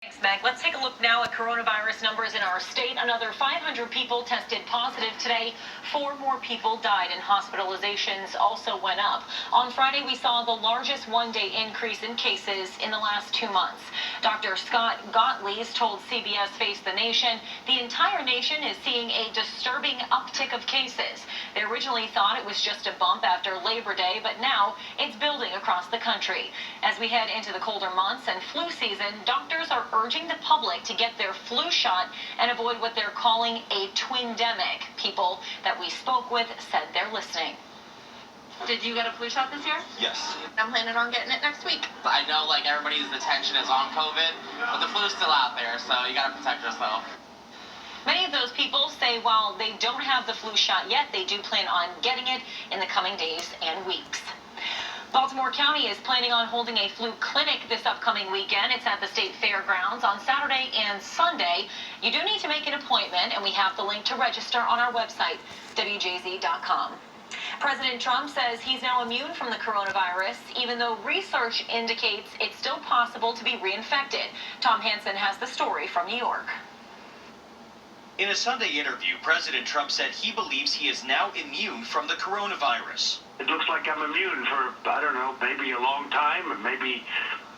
Thanks, Meg. Let's take a look now at coronavirus numbers in our state. Another 500 people tested positive today. 4 more people died, and hospitalizations also went up. On Friday, we saw the largest one-day increase in cases in the last 2 months. Dr. Scott Gottlieb told CBS Face the Nation the entire nation is seeing a disturbing uptick of cases. They originally thought it was just a bump after Labor Day, but now it's building across the country. As we head into the colder months and flu season, doctors are urging the public to get their flu shot and avoid what they're calling a twindemic. People that we spoke with said they're listening. Did you get a flu shot this year? Yes. I'm planning on getting it next week. I know everybody's attention is on COVID, but the flu's still out there, so you gotta protect yourself. Many of those people say while they don't have the flu shot yet, they do plan on getting it in the coming days and weeks. Baltimore County is planning on holding a flu clinic this upcoming weekend. It's at the State Fairgrounds on Saturday and Sunday. You do need to make an appointment, and we have the link to register on our website, WJZ.com. President Trump says he's now immune from the coronavirus, even though research indicates it's still possible to be reinfected. Tom Hansen has the story from New York. In a Sunday interview, President Trump said he believes he is now immune from the coronavirus. It looks like I'm immune for, I don't know, maybe a long time, or maybe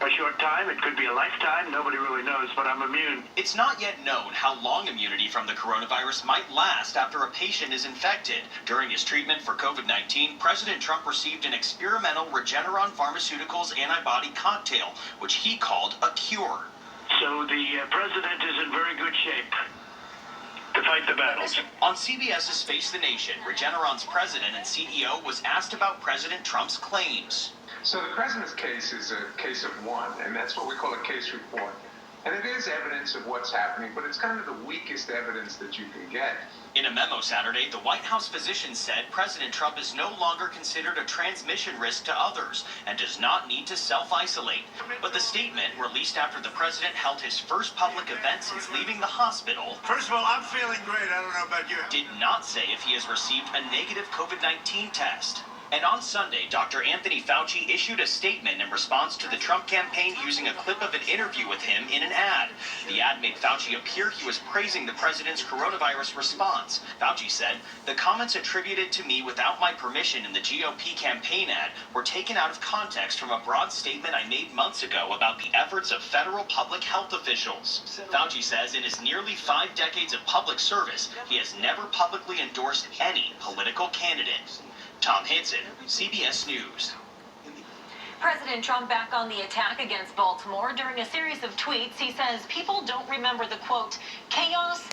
a short time. It could be a lifetime. Nobody really knows, but I'm immune. It's not yet known how long immunity from the coronavirus might last after a patient is infected. During his treatment for COVID-19, President Trump received an experimental Regeneron Pharmaceuticals antibody cocktail, which he called a cure. So the president is in very good shape to fight the battles. On CBS's Face the Nation, Regeneron's president and CEO was asked about President Trump's claims. So the president's case is a case of one, and that's what we call a case report. And it is evidence of what's happening, but it's kind of the weakest evidence that you can get. In a memo Saturday, the White House physician said President Trump is no longer considered a transmission risk to others and does not need to self-isolate. But the statement, released after the president held his first public event since leaving the hospital, first of all, I'm feeling great. I don't know about you. did not say if he has received a negative COVID-19 test. And on Sunday, Dr. Anthony Fauci issued a statement in response to the Trump campaign using a clip of an interview with him in an ad. The ad made Fauci appear he was praising the president's coronavirus response. Fauci said, "The comments attributed to me without my permission in the GOP campaign ad were taken out of context from a broad statement I made months ago about the efforts of federal public health officials." Fauci says in his nearly 5 decades of public service, he has never publicly endorsed any political candidate. Tom Hansen, CBS News. President Trump back on the attack against Baltimore. During a series of tweets, he says people don't remember the, quote, chaos